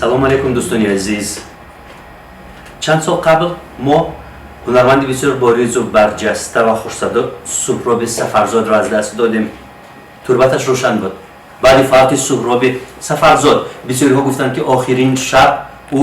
салом алейкум дӯстони азиз. чанд сол қабл мо ҳунарманди бисёр боризу барҷаста ва хурсаду сӯҳроби Сафарзодро аз даст додем. турбаташ рошан буд. баъди фавти сӯҳроби Сафарзод бисёриҳо гуфтанд ки охирин шаб ӯ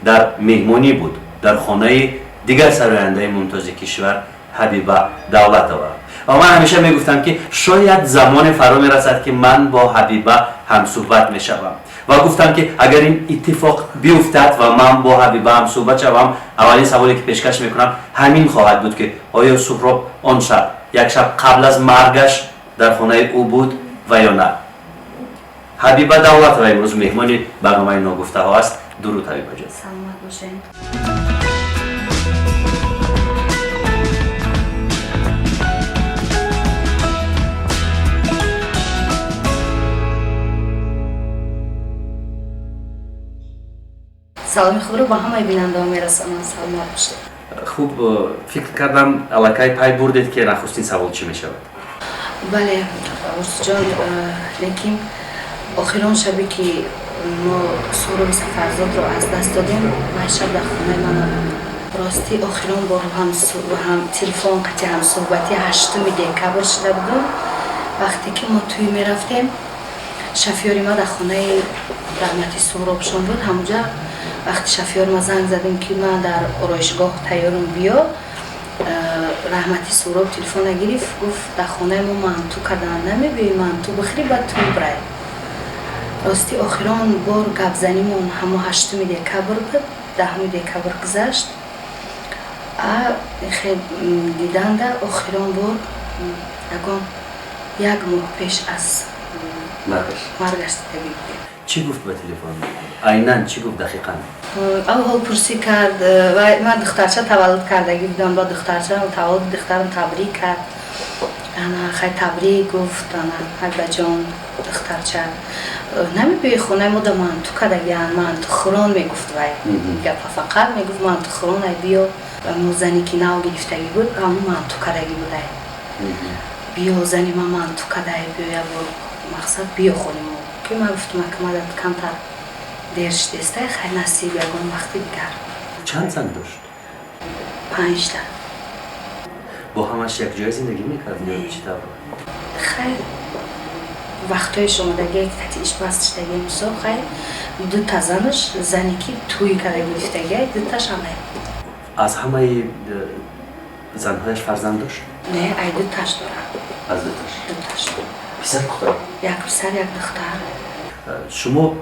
дар меҳмонӣ буд дар хонаи дигар сарояндаи мумтози кишвар Ҳабиба Давлатова. ва ман ҳамеша мегуфтам ки шояд замоне фаро мерасад ки ман бо Ҳабиба ҳамсӯҳбат мешавам. ва гуфтам ки агар ин иттифоқ биуфтад ва ман бо Ҳабиба ҳамсӯҳбат шавам, аввалин саволе ки пешкаш мекунам ҳамин хоҳад буд ки оё Сӯҳроб он шаб як шаб қабл аз маргаш дар хонаи ӯ буд ва ё на. Ҳабиба Давлатова имрӯз меҳмони барномаи Ногуфтаҳо аст. дуруд Ҳабиба ҷон. Саломат бошед. саломи худро ба ҳамаи бинандаҳо мерасонам. саломат бошед. хуб, фикр кардам аллакай пай бурдед ки нахустин савол чӣ мешавад? бале урсҷон, лекин охирон шабе ки мо сӯҳроби Сафарзодро аз даст додем, шаб дар хонаи ман рости охирон бор ҳам телефон қати ҳамсӯҳбати 8 декабр шуда будум. вақте ки мо тӯй мерафтем, шофёри ма дар хонаи раҳмати Сӯҳробшон буд. ҳамуҷа вақти шофёр ма занг задем ки ман дар ороишгоҳ тайёрам биё, раҳмати Сӯҳроб телефона гирифт, гуфт дар хонаи мо манту кардан, намебинӣ манту бихӯрӣ ба ту бирай. рости охирон бор гапзанимон ҳамо 8 декабр буд. 10 декабр гузашт. диданда охирон бор ягон як моҳ пеш аз маргаш дида гирифтем. чӣ гуфт ба телефон? айнан чӣ гуфт дақиқан? аввал пурсӣ кард ва ман духтарча таваллуд кардагӣ будам. ба духтарча таваллуди духтарам табрик кард. хай табрик гуфт. ҳабибаҷон духтарча намебиёи хонаи мо да манту кардагиан, манту хӯрон мегуфт. вай гапа фақат мегуфт манту хӯрон, ай биё. мо зане ки нав гирифтагӣ буд, ҳамун манту кардагӣ буд. ай биё зани ман манту кардай, биё як бор мақсад биё хони мо. ки ман гуфтам ки мадад камтар дер шидестай, хай насиб ягон вақти дигар. чанд зан дошт? 5 та. бо ҳамаш якҷоя зиндагӣ мекард ё чӣ тавр? хай вақтҳои шомадагие ки тати ишпаз шидагие мисол, хай 2 та занаш, зане ки тӯй карда гирифтагие 2 таш ҳамай. аз ҳамаи занҳояш фарзанд дошт? не, ай 2 таш дорад. аз 2 таш? 2 таш. писар духтар? як писар, як духтар. шумо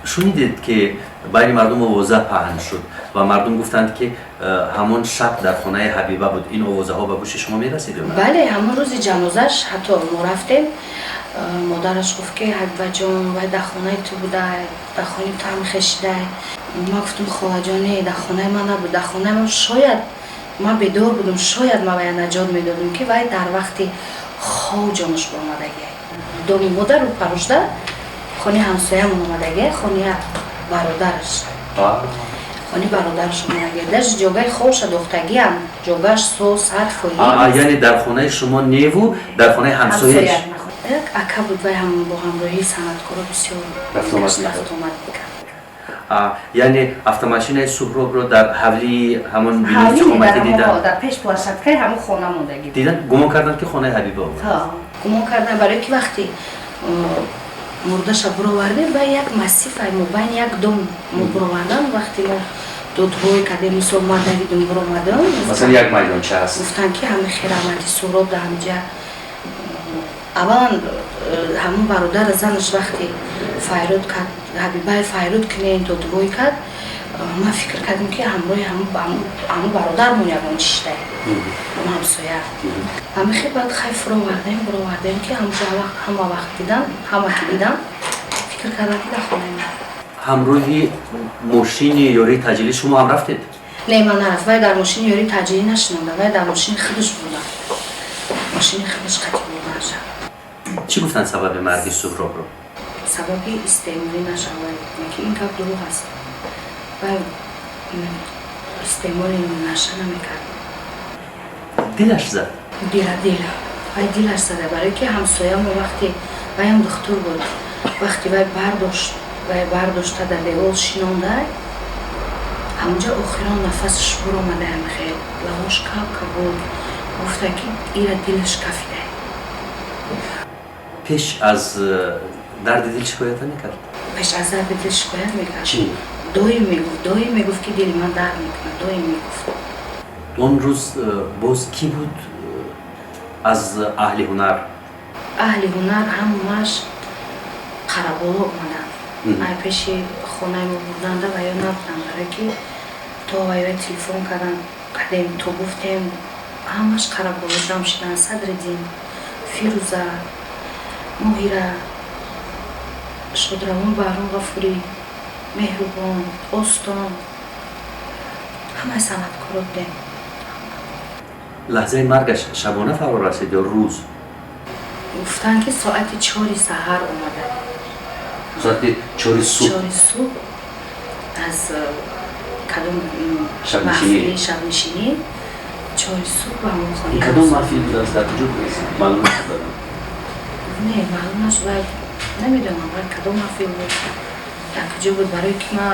шунидед ки байни мардум овоза паҳн шуд ва мардум гуфтанд ки ҳамон шаб дар хонаи Ҳабиба буд. ин овозаҳо ба гӯши шумо мерасид? бале, ҳамон рӯзи ҷанозаш ҳатто мо рафтем, модараш гуфт ки ҳабибаҷон вай дар хонаи ту будай, дар хонаи ту ҳам мехешидай. ма гуфтам холаҷон не, дар хонаи ман набуд. дар хонаи ман шояд ман бедор будам, шояд ман вая наҷот медодам ки вай дар вақти хов ҷонаш бомадагия. доми модару парушда хони ҳамсоямон омадагия, хони бародараш. хони бародараш омадагия. даже ҷогаи ховша дохтагиам, ҷогааш сос ҳар фои. яъне дар хонаи шумо неву дар хонаи ҳамсояш? як ака буд, вай ҳам бо ҳамроҳии санъаткоро бисёр рафтомад мекард. яъне автомашинаи Сӯҳробро дар ҳавлии ҳамон бинои ҳукуматӣ дидан? дар пеш площадкаи ҳамон хона мондагӣ дидан? гумон карданд ки хонаи Ҳабиба буд? гумон кардан, барои ки вақти мурдаша бировардем ба як массив байни як дом мо бировардам. вақти мо додҳои кардем, мисол ман давидум биромадам, масалан як майдонча аст, гуфтанд ки ҳами хирамати Сӯҳроб дар ҳамҷа. аввалан ҳамон бародар занаш вақти файруд кард, Ҳабибаи файруд кинен додҳои кард, ман фикр кардем ки ҳамроҳи ҳамон бародармон ягон чишдай, ҳамсоя. ҳамихи баъд хай бировардем ки ҳама вақт дидан, ҳама ки дидан фикр кардам ки дар хонаи ман. ҳамроҳи мошини ёрии таъҷилӣ шумо ҳам рафтед? не, ман нарафт. вай дар мошини ёрии таъҷилӣ нашинодам, вай дар мошини худаш будам. мошини худаш қатъи бурдаша. чӣ гуфтанд сабаби марги Сӯҳробро? сабаби истеъмолӣ нашавад, ки ин гап дурӯғ аст. вай истеъмоли наша намекард. дилаш зад? вай дилаш зада, барои ки ҳамсоямо вақти вайам духтур буд, вақти вай бардошт و برداشته در لیول شینانده همونجا آخران نفسش برو آمده خیلی لباش کپ بود گفته که ایره دلش کفیده. پیش از درد دل شکایت نکرد؟ پیش از درد دل شکایت میکرد. چی؟ دایی میگفت که دل من درد میکنه. دایی میگفت. اون روز باز کی بود از اهل هنر؟ اهل هنر همش قرابالا اومدن. ای پیش خونه ما بردنده و یا نبودن برای که تا وایوه تلفن کردن قدیم تو گفتیم همش قرابالا جمع شدن. صدرالدین، فیروزه، مهیره، شادروان بهرام غفوری، مهربان، استان همه صنعتکارا بودیم. لحظه مرگش شبانه فرا رسید یا روز؟ گفتن که ساعت 4 سحر اومده. ساعت 4 صبح؟ 4 صبح از کدوم شبنشینی؟ شبنشینی 4 صبح به همون خانه. این کدوم محفل بود از در کجا بود؟ معلوم نشد. نه معلوم نشد. نمیدونم برای کدوم محفل بود. در کجا بود برای که ما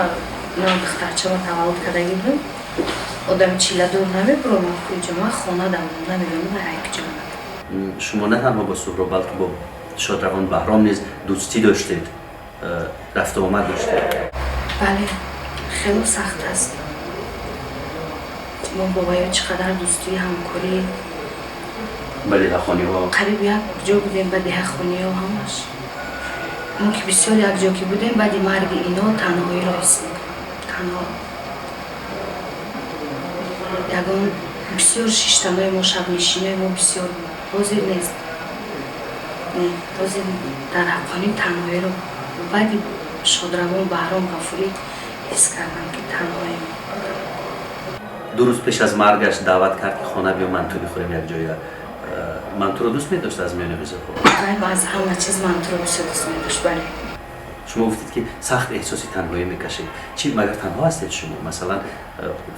دخترچه ما تولد کردگی بود. آدم چیله دور نمیبرم کجا ما خانه دارم نمیدونم برای کجا. شما نه تنها با سهراب بلکه با شادروان بهرام نیز دوستی داشتید، رفت و آمد داشتید. بله خیلی سخت است. ما بابایا چقدر دوستی همکاری به دهخانی ها قریب یک جا بودیم به دهخانی ها همش. ما که بسیار یک جا که بودیم بعد مرگ اینا تنهایی را حس میکنیم. تنها یکان بسیار شیشتنهای ما شب نشینه ما بسیار حاضر نیست. حاضر در حقانی تنهایی رو بعد شادروان بهرام غفوری حس کردم که تنهایی. دو روز پیش از مرگش دعوت کرد که خانه بیا منتو بخوریم یک جایی. منتو رو دوست می داشت از میان غذا خورد؟ بله از همه چیز منتو رو بسیار دوست می داشت. بله. شما گفتید که سخت احساسی تنهایی میکشید. چی مگر تنها هستید شما؟ مثلا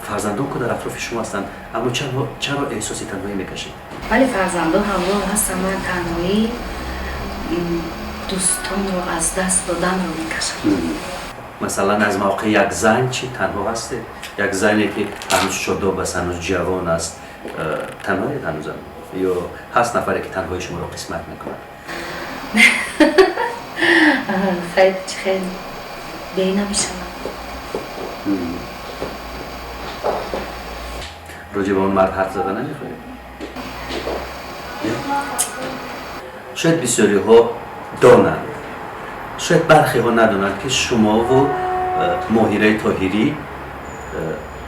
فرزندان که در اطراف شما هستند اما چرا احساسی تنهایی میکشید؟ بله فرزندان همراه هستم. من تنهایی دوستان رو از دست دادن رو میکشم. مثلا از موقع یک زن چی تنها هستید؟ یک زنی که هنوز شاداب است، هنوز جوان است، تنهایی هنوزم؟ یا هست نفری که تنهایی شما رو قسمت میکنه؟ خیلی بی نمیشم. راجع به اون مرد حرف زدن نمیخواید؟ شاید بسیاری ها دانند، شاید برخی ها ندانند که شما و ماهیره طاهری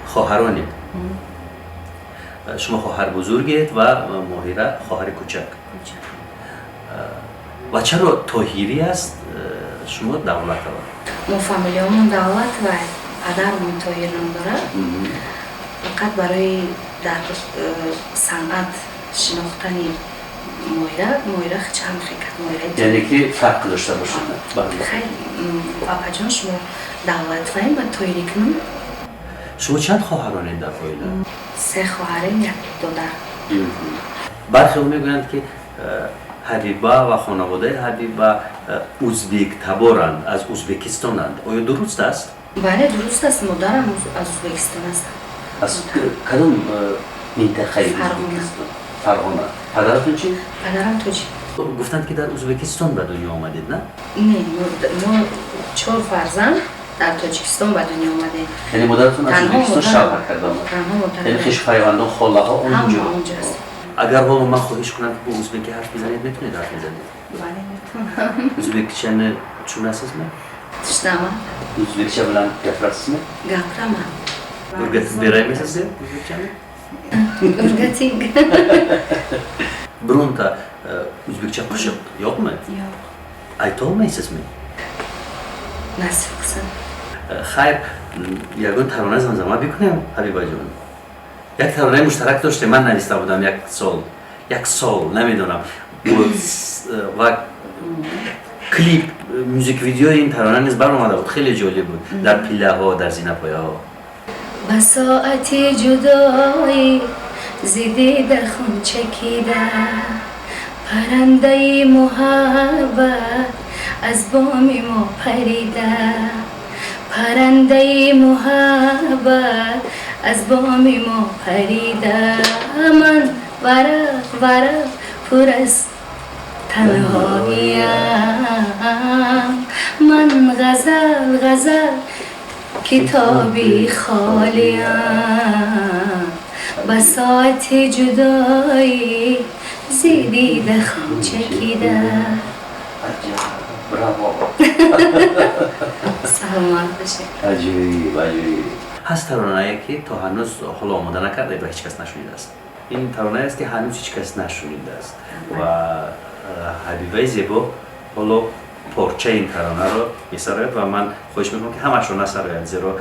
خواهرانید. شما خواهر بزرگید و ماهیره خواهر کوچک. و چرا طاهری است شما دولت ها؟ ما فامیلیامون دولت و پدرمون طاهران داره. فقط برای در صنعت شناختن ماهیره چند خیلی یعنی که فرق داشته باشند. خیلی پاپا جان شما دولت فهیم و طاهری کنم. شما چند خواهرانید در عائله؟ 3 خواهریم یک دادر. برخی ها میگویند که حبیبه و خانواده حبیبه ازبک تبارند، از ازبکستانند. آیا درست است؟ بله درست است. مادرم از ازبکستان است. از کدام منطقه ازبکستان؟ فرغانه. پدرتون چی؟ پدرم توجی. گفتند که در ازبکستان به دنیا آمدید نه؟ نه ما 4 فرزند در تاجیکستان به دنیا آمدیم. یعنی مادرتون از ازبکستان شوهر کرده آمد؟ یعنی خویش پیوندان خاله ها اونجا؟ اونجاست. اگر حالا من خواهش کنم که با ازبکی حرف بزنید میتونید حرف بزنید؟ بله میتونم. O'zbekchani tushunasizmi? Tushunaman. O'zbekcha bilan gapilasizmi? Gapiraman. O'rgatib beraymi sizga o'zbekchani? O'rgating. Bironta o'zbekcha qo'shiq yo'qmi? Yo'q. Ayta olmaysizmi? Nasib qilsin. Xayr, yagon tarona zamzama bikunam Habibajon. یک ترانه مشترک داشته، من نوشته بودم یک سال نمیدونم و کلیپ موزیک ویدیو این ترانه نیز برآمده بود، خیلی جالب بود، در پیله ها، در زینه پایه ها. با ساعتی جدایی زیدی در خون چکیده، پرنده محبت از بام ما پریده پرنده محبت از بام ما پریده من ورق ورق پر از تنهاییم من غزل غزل کتابی خالیم بساط جدایی زیدیده خم چکیده براو. سلامت باشه. عجیب عجیب. هست ترانه‌ای که تا هنوز حالا آماده نکرده و هیچ کس نشنیده است. این ترانه است که هنوز هیچ کس نشنیده است و حبیبه زیبا حالا پارچه این ترانه رو می‌سراید و من خواهش می‌کنم که همش رو نسراید زیرا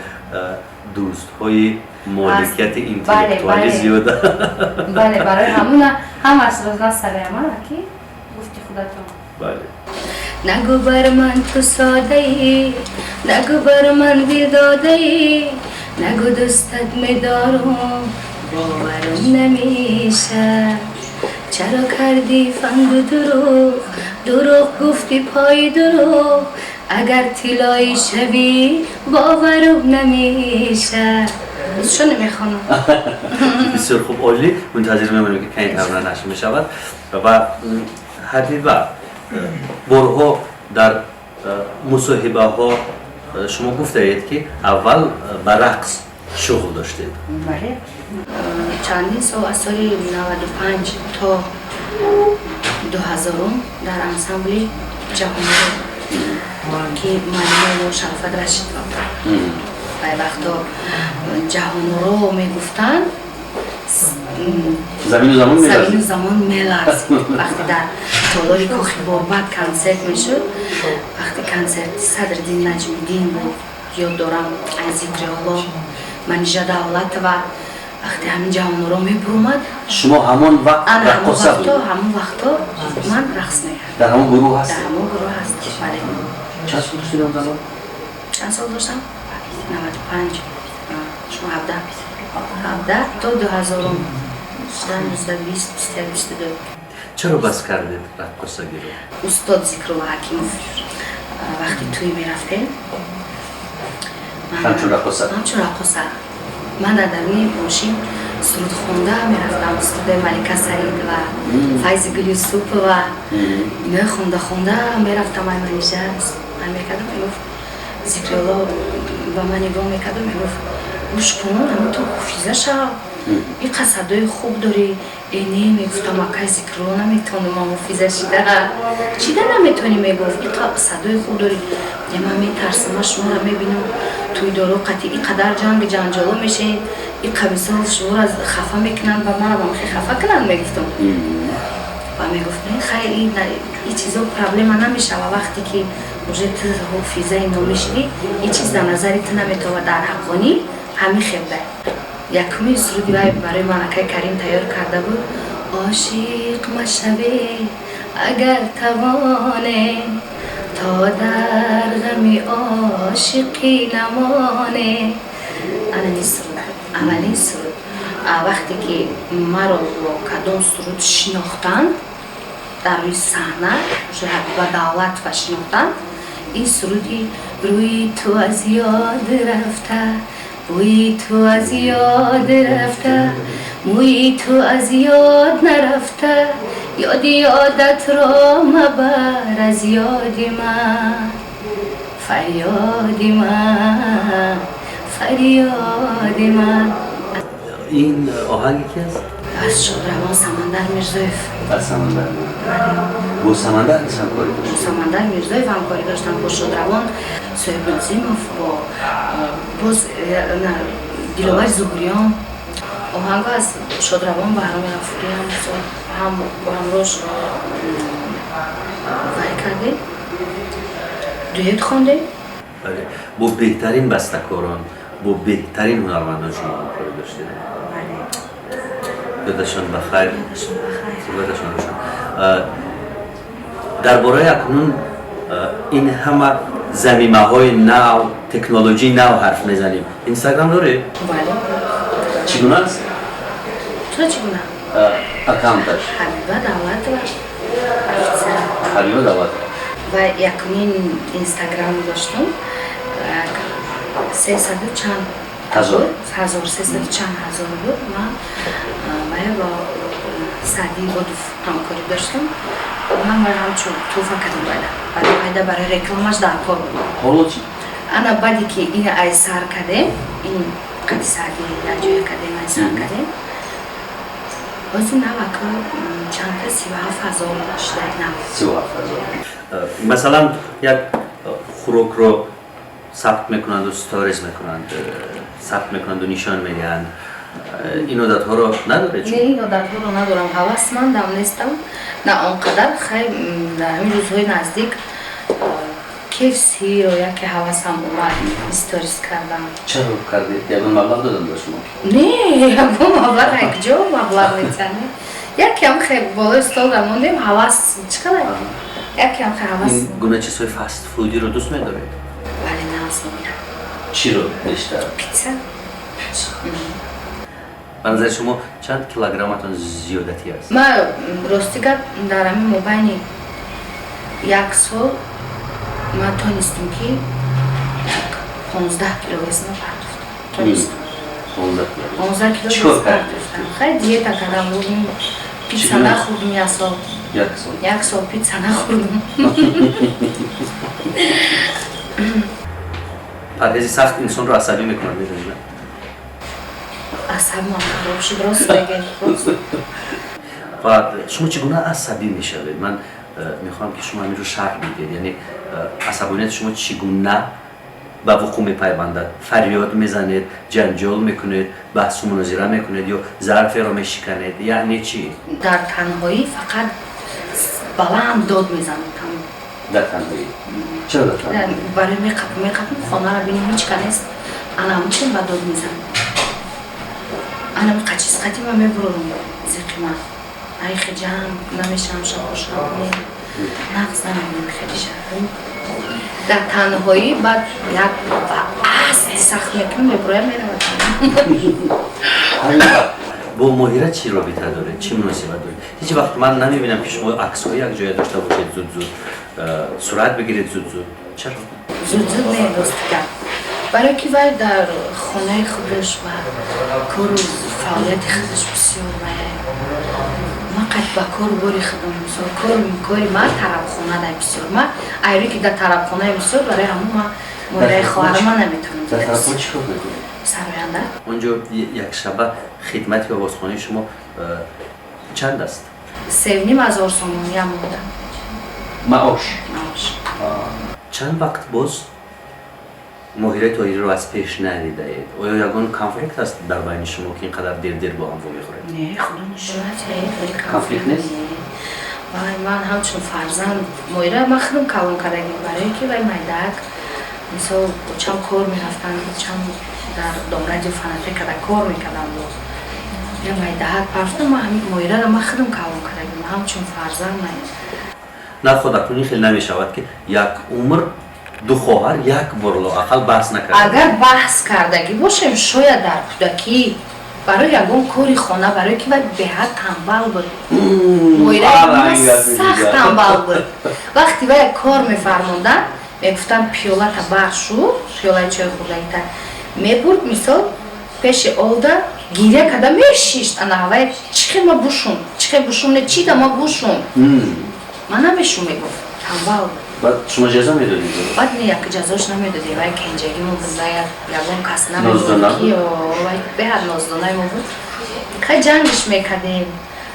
دوست‌های مالکیت اینتלקטואلی زیاده. بله برای همون هم از روز نسرایم کی گفتی خودتون. بله. نگو بر من تو ساده ای نگو بر من دل داده ای نگو دوستت میدارم باورم نمیشه چرا کردی فند دروغ دروغ گفتی پای دروغ اگر طلایی شوی باورم نمیشه چون نمیخوانم. بسیار خوب عالی. منتظر میمونیم که این ترانه نشر میشود و حبیبه بارها در مصاحبه ها شما گفته اید که اول به رقص شغل داشتید. بله. چندین سال از سال 95 تا 2000 در انسامبل جهانورو که معلم شرافت رشید بود. و وقتا جهانورو میگفتن زمین و زمان میلرزید. وقتی در تالار کاخی بابک کنسرت میشد وقتی کنسرت صدرالدین نجمی‌الدین بود یاد دارم از الله منیژه دولت و وقتی همین جهانورو میبرومد شما همون وقت رقصه بود؟ همون وقتا من رقص میکردم. در همون گروه هست؟ در همون گروه هست. بله. چند سال داشتید اون زمان؟ چند سال داشتم؟ 95 شما 17 تا 2000 20 22. چرا بس کردید رقصگی رو؟ استاد ذکرالله حکیموف وقتی توی میرفته همچون رقصه؟ همچون رقصه من در درون ماشین سرود خونده میرفتم سرود ملکه سعید و فیض گل یوسف و اینا خونده میرفتم منیژه من میکردم میگفت ذکرالله و من نگاه میکردم میگفت گوش کن همون تو حافظه شو این قصدای خوب داری اینی میگفتم اکای ذکرالله نمیتونم حافظه شده چیده نمیتونی میگفت این قصدای خوب داری من میترسم شما رو میبینم توی دارو قطعی اینقدر جنجالو میشه این قبیسه شما رو خفه میکنن و من رو خیلی خفه کنن میگفتم و میگفتم خیلی این چیزا پرابلم نمیشه و وقتی که موجه تو حافظه نمیشی این چیز در نظرت نمیتونه در حقانی همین خیبه یکمی سرودی برای ملکه کریم تیار کرده بود عاشق مشوی اگر توانه تا در غمی عاشقی نمانه اولین سرود وقتی که مرا با کدام سرود شناختن در روی صحنه حبیبه دولت و شناختن این سرودی روی تو از یاد رفته بوی تو از یاد رفته موی تو از یاد نرفته یادت را مبر از یاد من فریاد من. این آهنگی کی است؟ از شادروان سمندر میرزایف. از سمندر؟ با سمندر همکاری داشتم؟ سمندر میرزایف همکاری داشتم با شادروان صاحب نظیموف با دیلاور زبوریان آهنگ از شادروان و هرام غفوری هم با همراش وحی کرده دویت خونده. با بهترین بسته‌کاران با بهترین هنرمندان شما همکاری داشتید؟ یادشان بخیر. یادشان روشن. درباره اکنون این همه زمینه‌های نو تکنولوژی نو حرف میزنیم. اینستاگرام داره؟ بله. چگونه است؟ چگونه؟ اکانتش؟ حبیبه دولت و حبیبه دولت. و یکمین اینستاگرام داشتم 300 چند هزار 300 چند هزار بود. من با سعدی با همکاری داشتم. من برای همچون توفه کردم برای رکلامش در کار بود. حالا چی؟ انا بعدی که این ای سر کردیم، این قدی سعدی نجوی کردیم ای سر کردیم، باز این نوکا چند تا 37,000 داشته نو. 37,000. مثلا یک خوراک رو ثبت میکنند و ستوریز میکنند، ثبت میکنند و نشان میدهند. این عادت ها رو نداره چون؟ نه این عادت ها رو ندارم، حواسمندم نیستم. نه آنقدر خیلی در همین روزهای نزدیک کیفسی رو یکی حواسم اومد استوریز کردم. چرا کردید؟ یکون مبلغ دادم به شما؟ نه یکون مبلغ یک جا مبلغ نیتنه. یکی هم خیلی بالای استال در موندیم حواس چقدر؟ یکی هم خیلی حواس. این گونه چیزهای فست فودی رو دوست میدارید؟ ولی نه از نمیرم. چی رو بیشتر؟ پیتزا. به نظر شما چند کیلوگرمتون زیادتی است؟ من راستی که در همین مبینی یک سال من تونستم که 15 کیلو وزن پرداختم. تونستم. 15 کیلو چیکار وزن کردید؟ پرداختم. خیلی دیتا کردم بودیم. پیتزا نخوردم یک سال. یک سال پیتزا نخوردم. پرهیزی سخت انسان رو عصبی میکنه میدونید؟ عصب ما خراب شد راست بگید. و شما چگونه عصبی میشوید؟ من میخوام که شما همین رو شرح بدید، یعنی عصبانیت شما چگونه به وقوع میپیوندد؟ فریاد میزنید، جنجال میکنید، بحث و مناظره میکنید یا ظرف را میشکنید؟ یعنی چی؟ در تنهایی فقط بلند داد میزنم. در تنهایی؟ چرا در تنهایی؟ برای میقبم خانه را بینیم هیچ کنیست انا همچین با داد میزنم. انا قچیز قدی من میبرم زیقی من ای خیلی جمع نمیشم شب خوشم نقص نمیم خیلی شب در تنهایی بعد یک اصل سخت میکنم میبرویم میرم. با ماهیره چی رابطه داره؟ چی مناسبت داره؟ هیچ وقت من نمیبینم که شما عکس‌های یک جای داشته باشید زود زود سرعت بگیرید زود زود. چرا؟ زود زود نه دوست کرد. برای که وای در خانه خودش و کار و فعالیت خودش بسیار ما قد با کار باری خودم بسیار کاری ما طرف خانه دای بسیار ما ایری که در طرف خانه بسیار برای همون ما مورای خواهر ما نمیتونم در طرف خانه چی کار میکنید؟ سربینده اونجا یک شبه خدمت یا بازخانه شما چند است؟ 3,500 سومونی هم بودم. معاش؟ معاش. چند وقت باز ماهیره تاهیری رو از پیش ندیده اید؟ آیا یکان کانفلیکت هست در بین شما که اینقدر دیر با هم رو میخورید؟ نه خدا نشونت کانفلیکت نیست؟ وای من همچون فرزند ماهیره من خودم کلان کردگی برای که وای مایدک مثلا چند کار میرفتن چند در دامرجی فنطه کده کار میکردم بود یا مایدک پرفتم من همین ماهیره رو من خودم کلان کردگی من همچون فرزند نه خدا کنی خیلی نمیشود که یک عمر دو خواهر یک بار لااقل بحث نکرده. اگر بحث کردگی باشیم شاید در کودکی برای یکون کاری خانه برای که باید به حد تنبل بود. مایره سخت تنبل بود. وقتی باید کار میفرموندن میگفتن پیوله تا برشو پیوله چای خودایی تا میبرد مثال پیش آوده گیره کده میشیشت انا هوای چخی ما بوشون چخی بوشون نه چی دا ما بوشون من نمیشون میگفت تنبل بود. بعد شما جزا میدادید؟ بعد نه یک جزاش نمیدادی وای کنجگی مو بود یکون کس نمیداد کی و وای به هر نازدانه مو بود خیلی جنگش میکردیم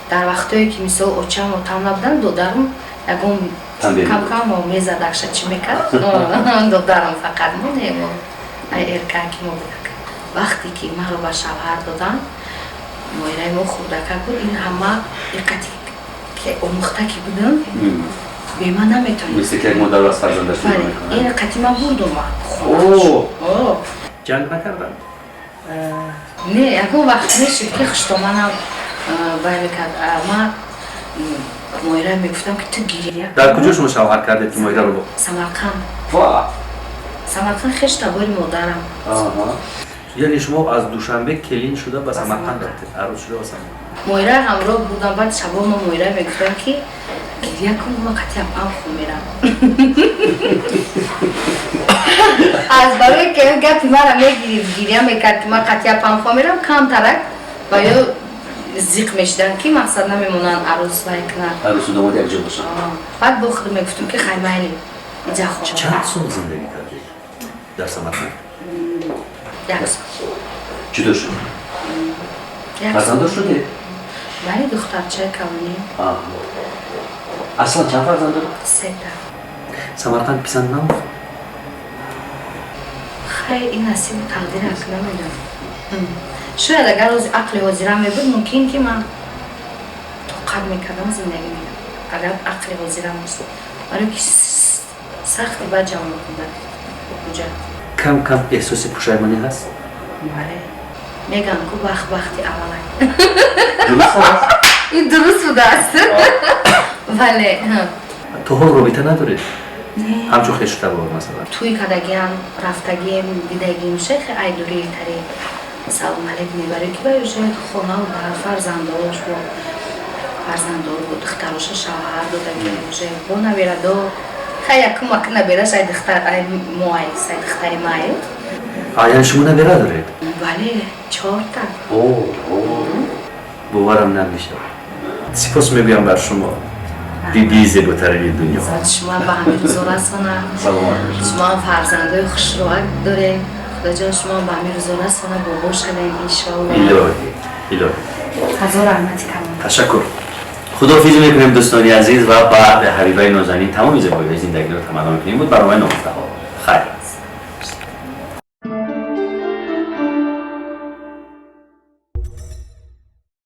در وقتایی که مثل اوچم و تام نبودن دودرم یکون کم کم و میزدکشه چی میکرد دودرم فقط مو نیمو ای ارککی مو بود وقتی که من رو به شوهر دادن مایره مو خوردکه بود این همه دقتی که اموخته که بودن به من نمیتونید مثل که یک مادر از فرزندش نگاه میکنه این قطعی من بردم من جنگ نکردن؟ نه یکون وقت نشد که خشتامنم باید کرد من مایره میگفتم که تو گیری در کجا شما شوهر کردید که مایره رو با؟ سمرقند واه سمرقند خشت باری مادرم یعنی شما از دوشنبه کلین شده به سمرقند رفتید عروس شده به سمرقند مایره همراه بودم بعد شبا ما مایره میگفتم که گریه کن ما قطعا پم میرم از برای که گفت مرا میگیرید گریه میکرد که ما قطعا پم میرم کم ترک و یا زیق میشدن که مقصد نمیمونن عروس و کنن عروس و داماد یک جا باشن. بعد با خود میگفتم که خیمه اینجا خونه چند سال زندگی کردی در سمرقند؟ 1 سال چطور شد؟ 1 فرزند سال شدی؟ ولی دخترچه کونی اصلا چند فرزند داری؟ 3 تا سمرقند پسند نموخت؟ خیلی این نصیب تقدیر عقل نمیدم شاید اگر روز عقل حاضرم میبود ممکن که من توقف میکردم زندگی میدم اگر عقل حاضرم نیست برای که سختی باید جوان بودن کجا کم کم احساس پشیمانی هست؟ بله میگم که وقتی اولا درست هست؟ این درست بوده است بله تو حال رابطه نداری؟ همچون خیلی شده بود مثلا توی کدگیم رفتگیم دیدگیم شیخ ایدوری تری سلام علیک میبری که باید شاید خونه و در فرزنداش و فرزندار و دختراش شوهر دادگیم شاید با نبیره دو خیلی کمک نبیره شاید دختر موی شاید دختری مایی آیان شما نبیره دارید؟ بله 4 تا باورم نمیشه سپاس میگویم بر شما دیدی زیباترین دنیا شما به همین روزا رسانه شما فرزندای خوشروک دارین خدا جان شما به همین روزا رسانه بابا شدین انشاءالله الهی هزار رحمتی کنم تشکر خداحافظی میکنیم دوستانی عزیز و بعد حبیبای نازنین تمام زیبایی زندگی رو تمام میکنیم بود برای نامزده ها خیر